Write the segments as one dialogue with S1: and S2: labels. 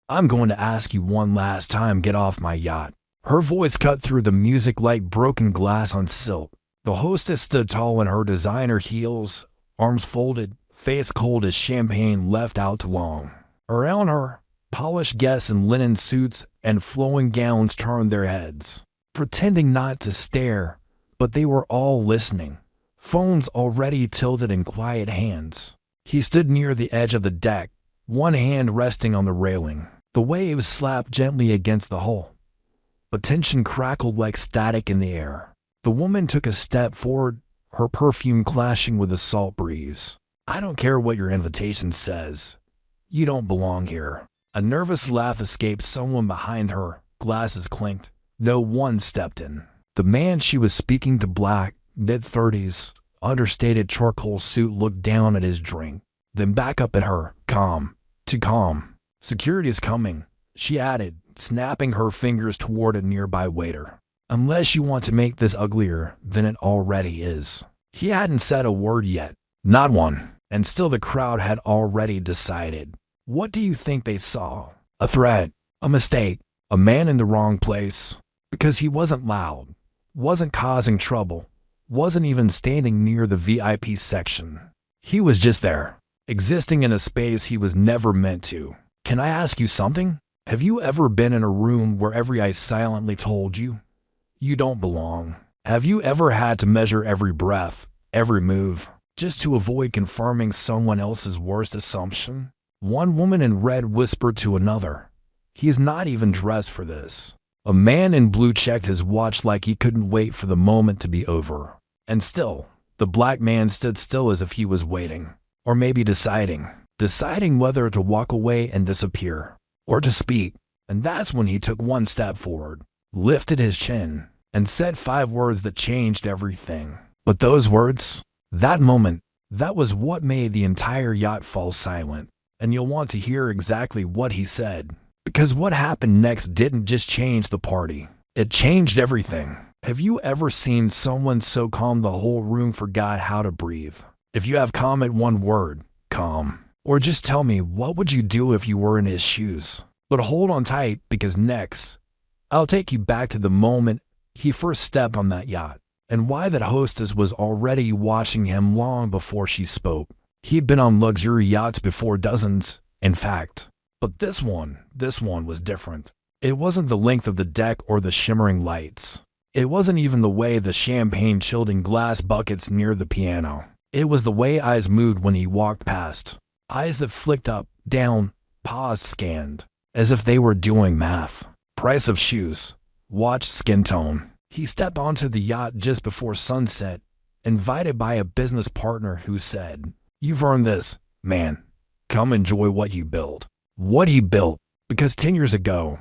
S1: I'm going to ask you one last time, get off my yacht." Her voice cut through the music like broken glass on silk. The hostess stood tall in her designer heels, arms folded, face cold as champagne left out too long. Around her, polished guests in linen suits and flowing gowns turned their heads, pretending not to stare, but they were all listening, phones already tilted in quiet hands. He stood near the edge of the deck, one hand resting on the railing. The waves slapped gently against the hull, but tension crackled like static in the air. The woman took a step forward, her perfume clashing with the salt breeze. "I don't care what your invitation says. You don't belong here." A nervous laugh escaped someone behind her, glasses clinked. No one stepped in. The man she was speaking to, black, mid-30s, understated charcoal suit, looked down at his drink, then back up at her, calm, too calm. "Security's coming," she added, snapping her fingers toward a nearby waiter. "Unless you want to make this uglier than it already is." He hadn't said a word yet. Not one. And still the crowd had already decided. What do you think they saw? A threat, a mistake, a man in the wrong place. Because he wasn't loud, wasn't causing trouble, wasn't even standing near the VIP section. He was just there, existing in a space he was never meant to. Can I ask you something? Have you ever been in a room where every eye silently told you, you don't belong? Have you ever had to measure every breath, every move, just to avoid confirming someone else's worst assumption? One woman in red whispered to another, "He's not even dressed for this." A man in blue checked his watch like he couldn't wait for the moment to be over. And still, the black man stood still as if he was waiting, or maybe deciding whether to walk away and disappear, or to speak. And that's when he took one step forward, lifted his chin, and said 5 words that changed everything. But those words, that moment, that was what made the entire yacht fall silent. And you'll want to hear exactly what he said. Because what happened next didn't just change the party. It changed everything. Have you ever seen someone so calm the whole room forgot how to breathe? If you have comment one word, calm. Or just tell me, what would you do if you were in his shoes? But hold on tight, because next, I'll take you back to the moment he first stepped on that yacht, and why that hostess was already watching him long before she spoke. He'd been on luxury yachts before, dozens, in fact. But this one was different. It wasn't the length of the deck or the shimmering lights. It wasn't even the way the champagne chilled in glass buckets near the piano. It was the way eyes moved when he walked past. Eyes that flicked up, down, paused, scanned, as if they were doing math. Price of shoes, watch, skin tone. He stepped onto the yacht just before sunset, invited by a business partner who said, "You've earned this, man. Come enjoy what you built." What he built, because 10 years ago,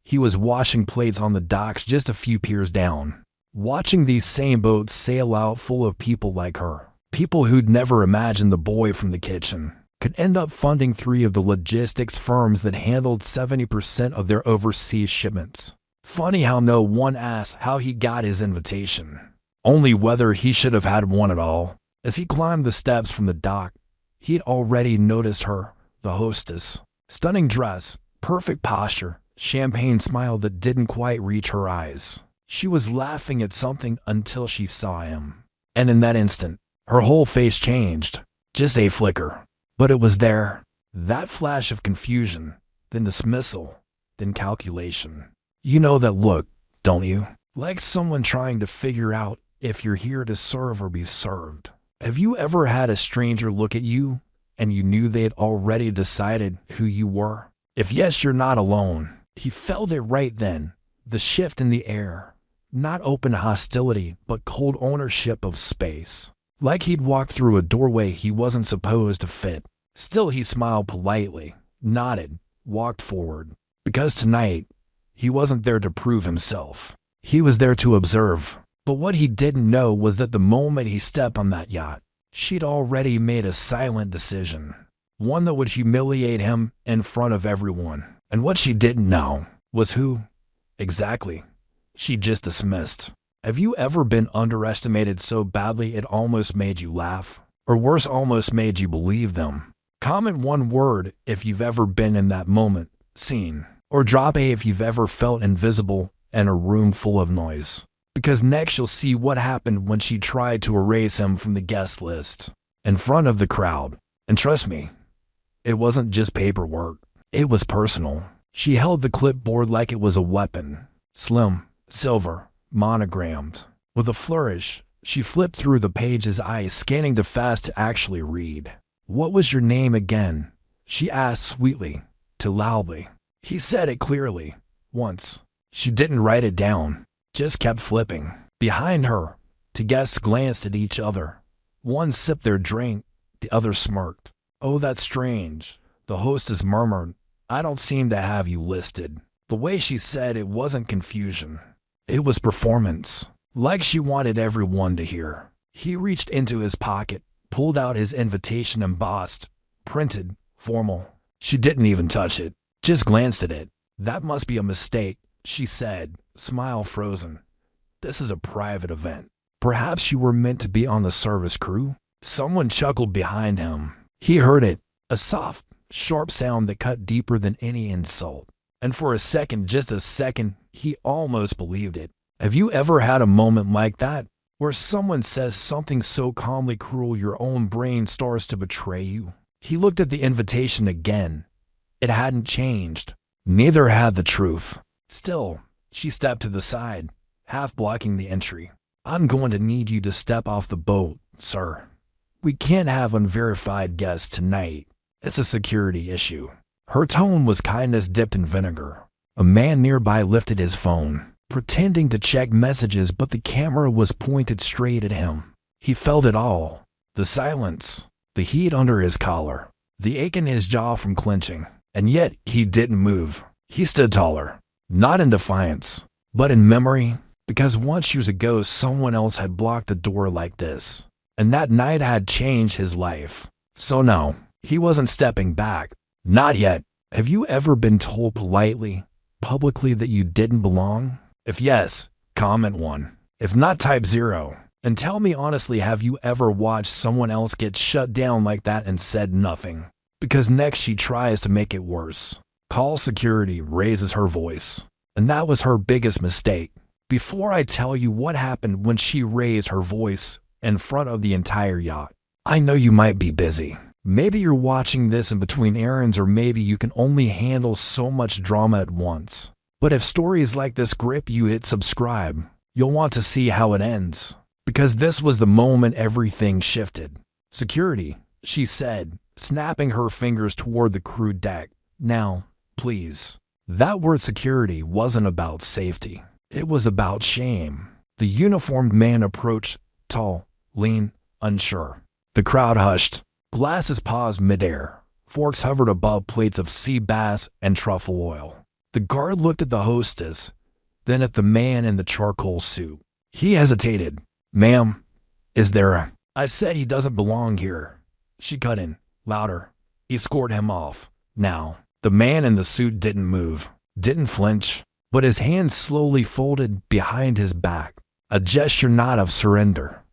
S1: he was washing plates on the docks just a few piers down, watching these same boats sail out full of people like her. People who'd never imagined the boy from the kitchen could end up funding 3 of the logistics firms that handled 70% of their overseas shipments. Funny how no one asked how he got his invitation, only whether he should have had one at all. As he climbed the steps from the dock, he'd already noticed her, the hostess. Stunning dress, perfect posture, champagne smile that didn't quite reach her eyes. She was laughing at something until she saw him. And in that instant, her whole face changed. Just a flicker. But it was there. That flash of confusion, then dismissal, then calculation. You know that look, don't you? Like someone trying to figure out if you're here to serve or be served. Have you ever had a stranger look at you and you knew they'd already decided who you were? If yes, you're not alone. He felt it right then, the shift in the air. Not open hostility, but cold ownership of space. Like he'd walked through a doorway he wasn't supposed to fit. Still, he smiled politely, nodded, walked forward. Because tonight, he wasn't there to prove himself. He was there to observe. But what he didn't know was that the moment he stepped on that yacht, she'd already made a silent decision. One that would humiliate him in front of everyone. And what she didn't know was who, exactly, she just dismissed. Have you ever been underestimated so badly it almost made you laugh? Or worse, almost made you believe them? Comment one word if you've ever been in that moment, scene. Or drop A if you've ever felt invisible in a room full of noise. Because next you'll see what happened when she tried to erase him from the guest list in front of the crowd. And trust me, it wasn't just paperwork. It was personal. She held the clipboard like it was a weapon. Slim, silver, monogrammed. With a flourish, she flipped through the pages, eyes scanning too fast to actually read. "What was your name again?" she asked sweetly, too loudly. He said it clearly, once. She didn't write it down, just kept flipping. Behind her, two guests glanced at each other. One sipped their drink, the other smirked. "Oh, that's strange," the hostess murmured. "I don't seem to have you listed." The way she said it wasn't confusion. It was performance, like she wanted everyone to hear. He reached into his pocket, pulled out his invitation, embossed, printed, formal. She didn't even touch it, just glanced at it. "That must be a mistake," she said, smile frozen. "This is a private event. Perhaps you were meant to be on the service crew?" Someone chuckled behind him. He heard it, a soft, sharp sound that cut deeper than any insult. And for a second, just a second, he almost believed it. Have you ever had a moment like that, where someone says something so calmly cruel your own brain starts to betray you? He looked at the invitation again. It hadn't changed. Neither had the truth. Still, she stepped to the side, half blocking the entry. "I'm going to need you to step off the boat, sir. We can't have unverified guests tonight. It's a security issue." Her tone was kindness dipped in vinegar. A man nearby lifted his phone, pretending to check messages, but the camera was pointed straight at him. He felt it all. The silence, the heat under his collar, the ache in his jaw from clenching. And yet he didn't move. He stood taller, not in defiance, but in memory, because once years ago someone else had blocked the door like this. And that night had changed his life. So no, he wasn't stepping back. Not yet. Have you ever been told politely, publicly, that you didn't belong? If yes, comment 1. If not, type 0. And tell me honestly, have you ever watched someone else get shut down like that and said nothing? Because next she tries to make it worse. "Call security," raises her voice. And that was her biggest mistake. Before I tell you what happened when she raised her voice in front of the entire yacht, I know you might be busy. Maybe you're watching this in between errands, or maybe you can only handle so much drama at once. But if stories like this grip you, hit subscribe. You'll want to see how it ends. Because this was the moment everything shifted. "Security," she said, snapping her fingers toward the crew deck. "Now, please." That word security wasn't about safety. It was about shame. The uniformed man approached, tall, lean, unsure. The crowd hushed. Glasses paused midair. Forks hovered above plates of sea bass and truffle oil. The guard looked at the hostess, then at the man in the charcoal suit. He hesitated. "Ma'am, is there a—" "I said he doesn't belong here," she cut in, louder. Escort him off, now. The man in the suit didn't move, didn't flinch, but his hands slowly folded behind his back. A gesture not of surrender,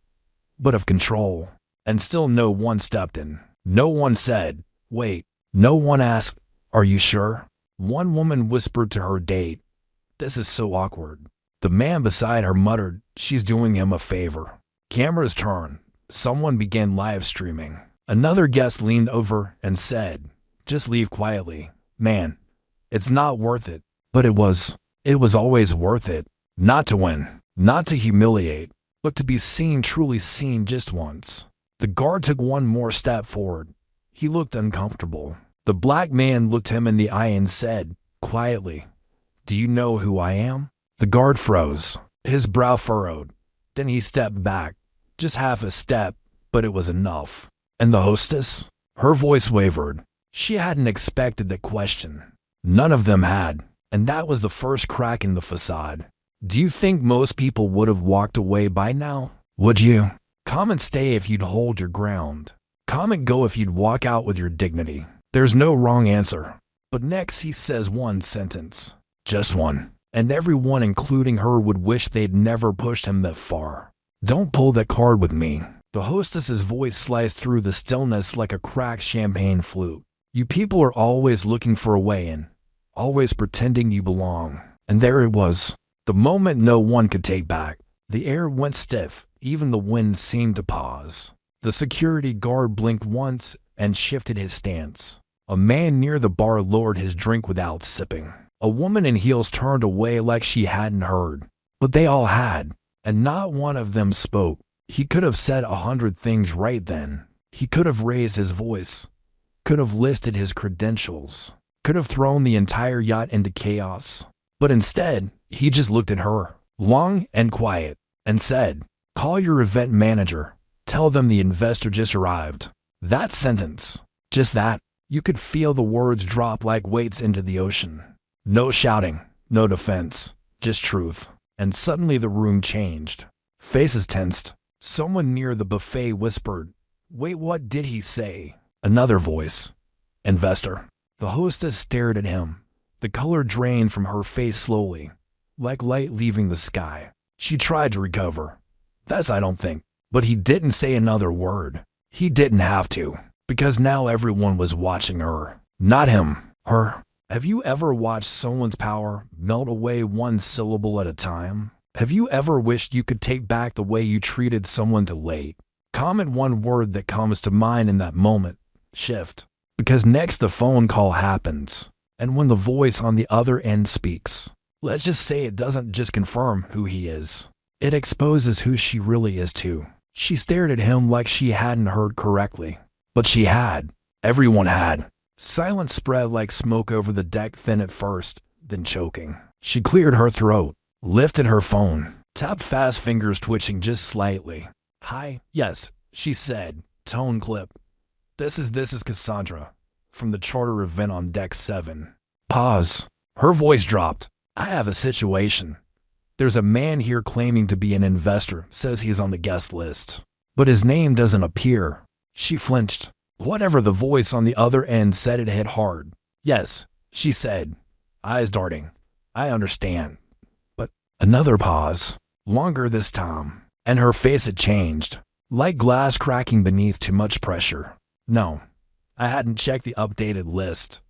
S1: but of control. And still no one stepped in. No one said, "Wait." No one asked, "Are you sure?" One woman whispered to her date, "This is so awkward." The man beside her muttered, "She's doing him a favor." Cameras turned. Someone began live streaming. Another guest leaned over and said, "Just leave quietly. Man, it's not worth it." But it was always worth it. Not to win, not to humiliate, but to be seen, truly seen just once. The guard took one more step forward. He looked uncomfortable. The black man looked him in the eye and said, quietly, "Do you know who I am?" The guard froze, his brow furrowed. Then he stepped back, just half a step, but it was enough. And the hostess? Her voice wavered. She hadn't expected the question. None of them had, and that was the first crack in the facade. Do you think most people would have walked away by now? Would you? Comment stay if you'd hold your ground. Comment go if you'd walk out with your dignity. There's no wrong answer. But next he says one sentence. Just one. And everyone, including her, would wish they'd never pushed him that far. Don't pull that card with me. The hostess's voice sliced through the stillness like a cracked champagne flute. You people are always looking for a way in. always pretending you belong. And there it was, the moment no one could take back. The air went stiff, even the wind seemed to pause. The security guard blinked once and shifted his stance. A man near the bar lowered his drink without sipping. A woman in heels turned away like she hadn't heard. But they all had, and not one of them spoke. He could have said 100 things right then. He could have raised his voice, could have listed his credentials, could have thrown the entire yacht into chaos. But instead, he just looked at her, long and quiet, and said, "Call your event manager. Tell them the investor just arrived." That sentence, just that, you could feel the words drop like weights into the ocean. No shouting, no defense, just truth. And suddenly the room changed. Faces tensed. Someone near the buffet whispered, "Wait, what did he say?" Another voice, "Investor." The hostess stared at him. The color drained from her face slowly, like light leaving the sky. She tried to recover. "That's I don't think." But he didn't say another word. He didn't have to, because now everyone was watching her. Not him, her. Have you ever watched someone's power melt away one syllable at a time? Have you ever wished you could take back the way you treated someone too late? Comment one word that comes to mind in that moment. Shift. Because next the phone call happens. And when the voice on the other end speaks, let's just say it doesn't just confirm who he is. It exposes who she really is too. She stared at him like she hadn't heard correctly. But she had. Everyone had. Silence spread like smoke over the deck, thin at first, then choking. She cleared her throat, lifted her phone, tapped fast, fingers twitching just slightly. "Hi, yes," she said, tone clip. This is Cassandra, from the charter event on deck 7. Pause. Her voice dropped. "I have a situation. There's a man here claiming to be an investor, says he's on the guest list. But his name doesn't appear." She flinched. Whatever the voice on the other end said, it hit hard. "Yes," she said, eyes darting. "I understand." But another pause, longer this time, and her face had changed, like glass cracking beneath too much pressure. "No, I hadn't checked the updated list,"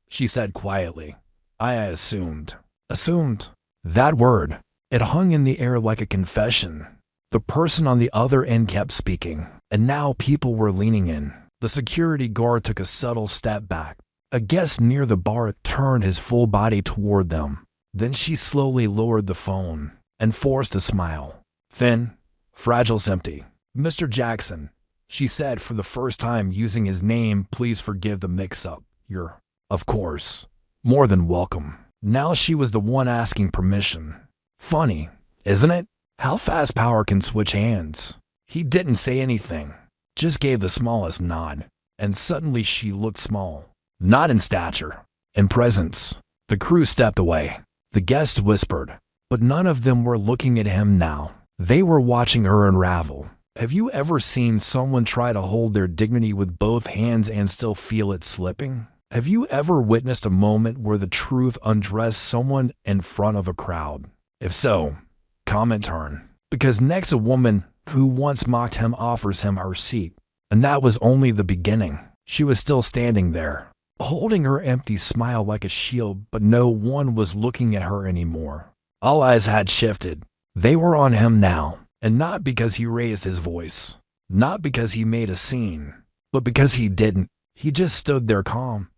S1: she said quietly. I assumed. Assumed. That word, it hung in the air like a confession. The person on the other end kept speaking, and now people were leaning in. The security guard took a subtle step back. A guest near the bar turned his full body toward them. Then she slowly lowered the phone and forced a smile. Thin, fragile, empty. "Mr. Jackson," she said for the first time using his name, "please forgive the mix-up. You're, of course, more than welcome." Now she was the one asking permission. Funny, isn't it? How fast power can switch hands. He didn't say anything, just gave the smallest nod, and suddenly she looked small. Not in stature, in presence. The crew stepped away. The guests whispered, but none of them were looking at him now. They were watching her unravel. Have you ever seen someone try to hold their dignity with both hands and still feel it slipping? Have you ever witnessed a moment where the truth undressed someone in front of a crowd? If so, comment turn. Because next a woman who once mocked him offers him her seat. And that was only the beginning. She was still standing there, holding her empty smile like a shield, but no one was looking at her anymore. All eyes had shifted. They were on him now, and not because he raised his voice, not because he made a scene, but because he didn't. He just stood there calm,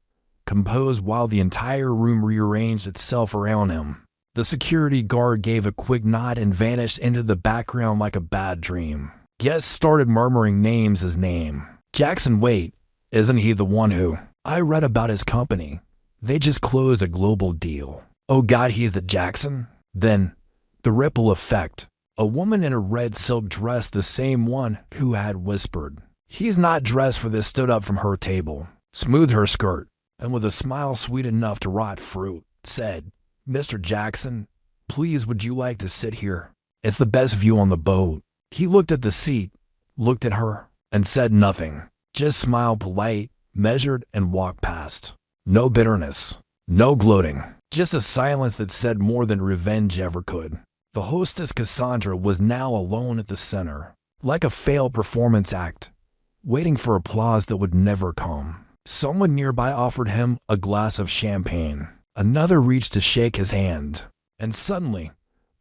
S1: composed while the entire room rearranged itself around him. The security guard gave a quick nod and vanished into the background like a bad dream. Guests started murmuring names his name. Jackson, wait, isn't he the one who? I read about his company. They just closed a global deal. Oh God, he's the Jackson? Then, the ripple effect. A woman in a red silk dress, the same one who had whispered, "He's not dressed for this," stood up from her table, smoothed her skirt, and with a smile sweet enough to rot fruit, said, "Mr. Jackson, please would you like to sit here? It's the best view on the boat." He looked at the seat, looked at her, and said nothing. Just smiled polite, measured, and walked past. No bitterness, no gloating, just a silence that said more than revenge ever could. The hostess Cassandra was now alone at the center, like a failed performance act, waiting for applause that would never come. Someone nearby offered him a glass of champagne. Another reached to shake his hand. And suddenly,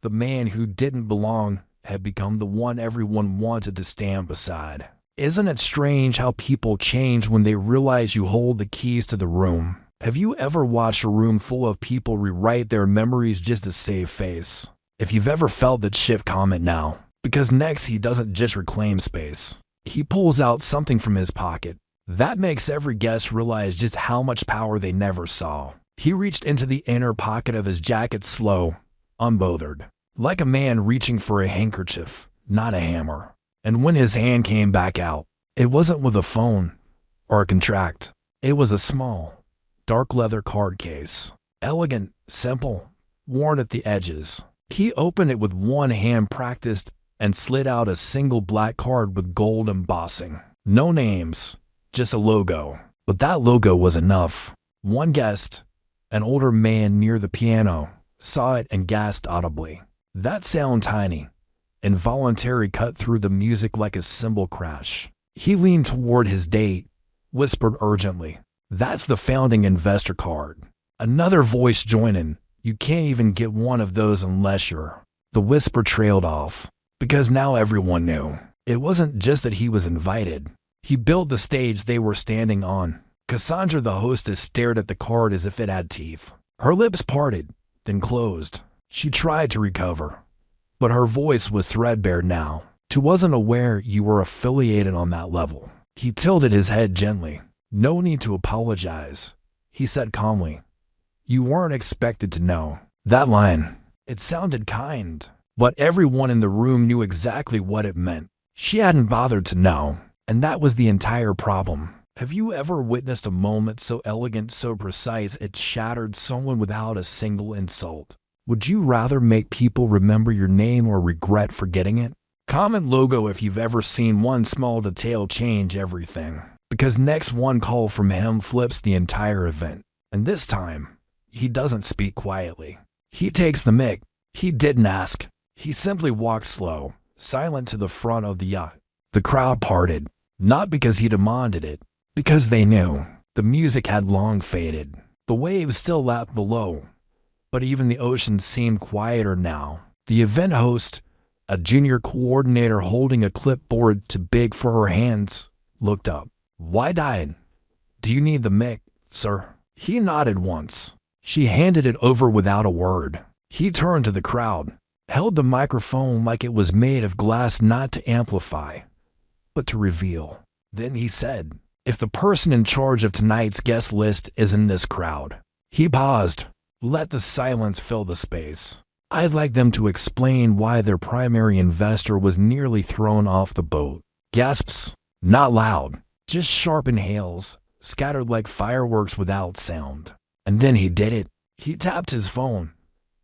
S1: the man who didn't belong had become the one everyone wanted to stand beside. Isn't it strange how people change when they realize you hold the keys to the room? Have you ever watched a room full of people rewrite their memories just to save face? If you've ever felt that shift, comment now. Because next he doesn't just reclaim space. He pulls out something from his pocket. That makes every guest realize just how much power they never saw. He reached into the inner pocket of his jacket slow, unbothered, like a man reaching for a handkerchief, not a hammer. And when his hand came back out, it wasn't with a phone or a contract. It was a small, dark leather card case. Elegant, simple, worn at the edges. He opened it with one hand practiced and slid out a single black card with gold embossing. No names, just a logo. But that logo was enough. One guest, an older man near the piano, saw it and gasped audibly. That sound tiny, involuntary, cut through the music like a cymbal crash. He leaned toward his date, whispered urgently, "That's the founding investor card." Another voice joined in. "You can't even get one of those unless you're." The whisper trailed off, because now everyone knew. It wasn't just that he was invited. He built the stage they were standing on. Cassandra, the hostess, stared at the card as if it had teeth. Her lips parted, then closed. She tried to recover, but her voice was threadbare now. "I wasn't aware you were affiliated on that level." He tilted his head gently. "No need to apologize," he said calmly. "You weren't expected to know." That line, it sounded kind, but everyone in the room knew exactly what it meant. She hadn't bothered to know, and that was the entire problem. Have you ever witnessed a moment so elegant, so precise, it shattered someone without a single insult? Would you rather make people remember your name or regret forgetting it? Comment logo if you've ever seen one small detail change everything. Because next one call from him flips the entire event. And this time, he doesn't speak quietly. He takes the mic. He didn't ask. He simply walked slow, silent to the front of the yacht. The crowd parted, not because he demanded it, because they knew. The music had long faded. The waves still lapped below, but even the ocean seemed quieter now. The event host, a junior coordinator holding a clipboard too big for her hands, looked up. "Wide-eyed. Do you need the mic, sir?" He nodded once. She handed it over without a word. He turned to the crowd, held the microphone like it was made of glass, not to amplify, but to reveal. Then he said, "If the person in charge of tonight's guest list is in this crowd." He paused. Let the silence fill the space. "I'd like them to explain why their primary investor was nearly thrown off the boat." Gasps, not loud, just sharp inhales, scattered like fireworks without sound. And then he did it. He tapped his phone.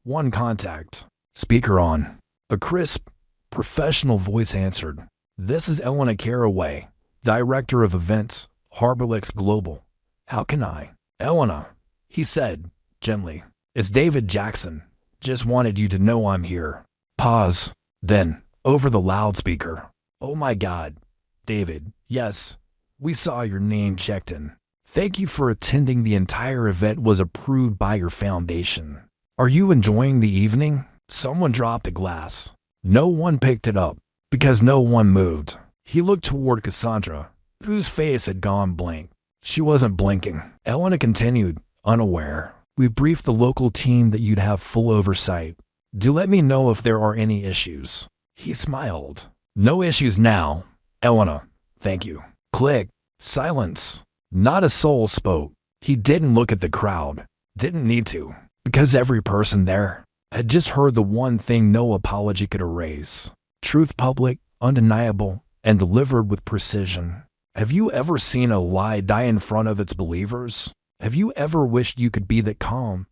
S1: One contact. Speaker on. A crisp, professional voice answered. "This is Elena Caraway, Director of Events, Harborlix Global. How can I?" "Elena," he said, gently. "It's David Jackson. Just wanted you to know I'm here." Pause. Then, over the loudspeaker. "Oh my God, David, yes, we saw your name checked in. Thank you for attending. The entire event was approved by your foundation. Are you enjoying the evening?" Someone dropped a glass. No one picked it up, because no one moved. He looked toward Cassandra, whose face had gone blank. She wasn't blinking. Elena continued, unaware. "We briefed the local team that you'd have full oversight. Do let me know if there are any issues." He smiled. "No issues now, Elena. Thank you." Click. Silence. Not a soul spoke. He didn't look at the crowd. Didn't need to. Because every person there had just heard the one thing no apology could erase. Truth, public, undeniable, and delivered with precision. Have you ever seen a lie die in front of its believers? Have you ever wished you could be that calm,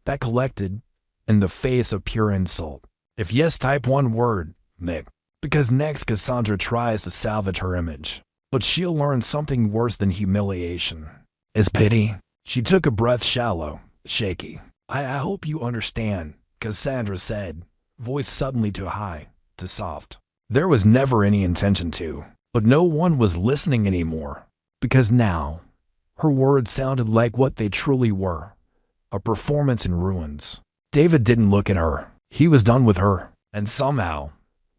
S1: that collected, in the face of pure insult? If yes, type one word, Mick. Because next Cassandra tries to salvage her image. But she'll learn something worse than humiliation. Is pity. She took a breath, shallow, shaky. I hope you understand, Cassandra said, voice suddenly too high, too soft. There was never any intention to, but no one was listening anymore. Because now, her words sounded like what they truly were. a performance in ruins. David didn't look at her. He was done with her. And somehow,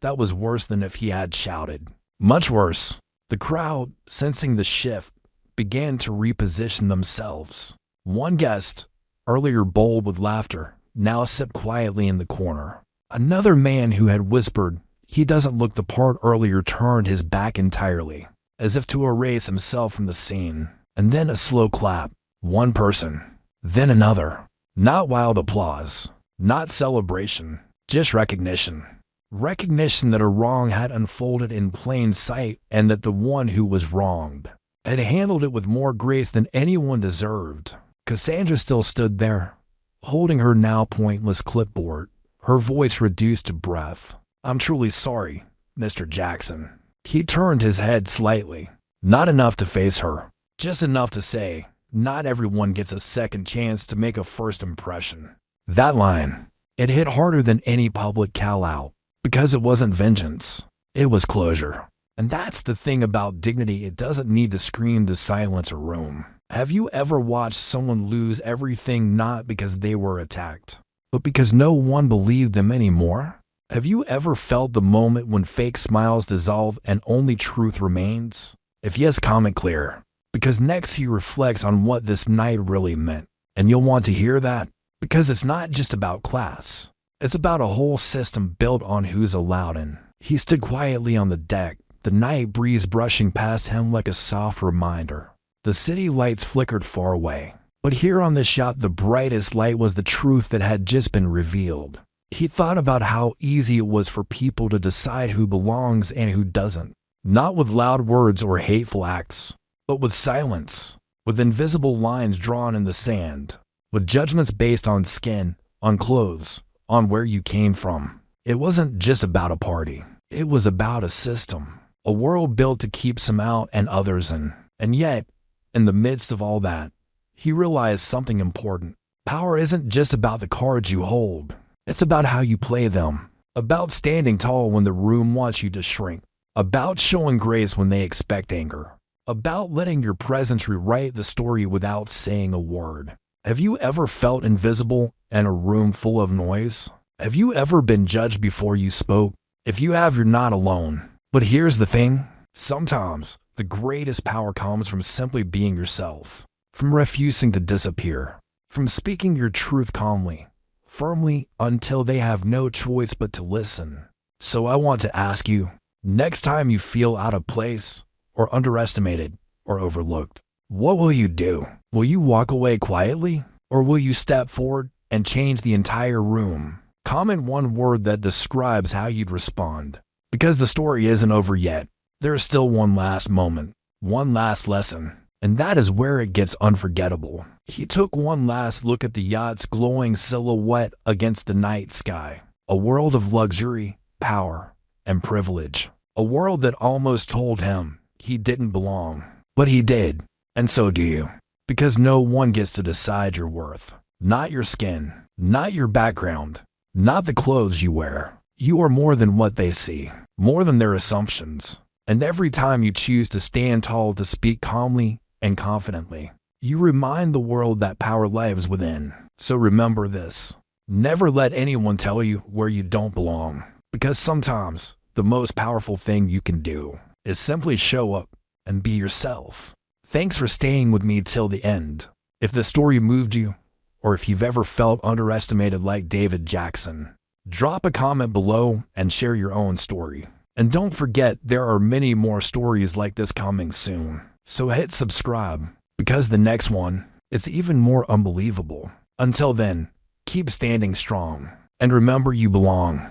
S1: that was worse than if he had shouted. Much worse. The crowd, sensing the shift, began to reposition themselves. One guest, earlier bold with laughter, now sipped quietly in the corner. Another man who had whispered, "He doesn't look the part," earlier turned his back entirely, as if to erase himself from the scene. And then a slow clap. One person. Then another. Not wild applause. Not celebration. Just recognition. Recognition that a wrong had unfolded in plain sight and that the one who was wronged had handled it with more grace than anyone deserved. Cassandra still stood there, holding her now pointless clipboard, her voice reduced to breath. "I'm truly sorry, Mr. Jackson." He turned his head slightly. Not enough to face her, just enough to say, "Not everyone gets a second chance to make a first impression." That line, it hit harder than any public call-out, because it wasn't vengeance, it was closure. And that's the thing about dignity, it doesn't need to scream to silence a room. Have you ever watched someone lose everything not because they were attacked, but because no one believed them anymore? Have you ever felt the moment when fake smiles dissolve and only truth remains? If yes, comment clear, because next he reflects on what this night really meant. And you'll want to hear that, because it's not just about class. It's about a whole system built on who's allowed in. He stood quietly on the deck, the night breeze brushing past him like a soft reminder. The city lights flickered far away, but here on this yacht the brightest light was the truth that had just been revealed. He thought about how easy it was for people to decide who belongs and who doesn't, not with loud words or hateful acts, but with silence, with invisible lines drawn in the sand, with judgments based on skin, on clothes, on where you came from. It wasn't just about a party. It was about a system, a world built to keep some out and others in. And yet, in the midst of all that, he realized something important. Power isn't just about the cards you hold. It's about how you play them, about standing tall when the room wants you to shrink, about showing grace when they expect anger, about letting your presence rewrite the story without saying a word. Have you ever felt invisible in a room full of noise? Have you ever been judged before you spoke? If you have, you're not alone. But here's the thing. Sometimes the greatest power comes from simply being yourself, from refusing to disappear, from speaking your truth calmly, firmly, until they have no choice but to listen. So I want to ask you, next time you feel out of place, or underestimated, or overlooked, what will you do? Will you walk away quietly, or will you step forward and change the entire room? Comment one word that describes how you'd respond. Because the story isn't over yet. There is still one last moment, one last lesson, and that is where it gets unforgettable. He took one last look at the yacht's glowing silhouette against the night sky. A world of luxury, power, and privilege. A world that almost told him he didn't belong. But he did, and so do you. Because no one gets to decide your worth. Not your skin, not your background, not the clothes you wear. You are more than what they see, more than their assumptions. And every time you choose to stand tall, to speak calmly and confidently, you remind the world that power lives within. So remember this. Never let anyone tell you where you don't belong. Because sometimes the most powerful thing you can do is simply show up and be yourself. Thanks for staying with me till the end. If the story moved you, or if you've ever felt underestimated like David Jackson, drop a comment below and share your own story. And don't forget, there are many more stories like this coming soon. So hit subscribe, because the next one, it's even more unbelievable. Until then, keep standing strong. And remember, you belong.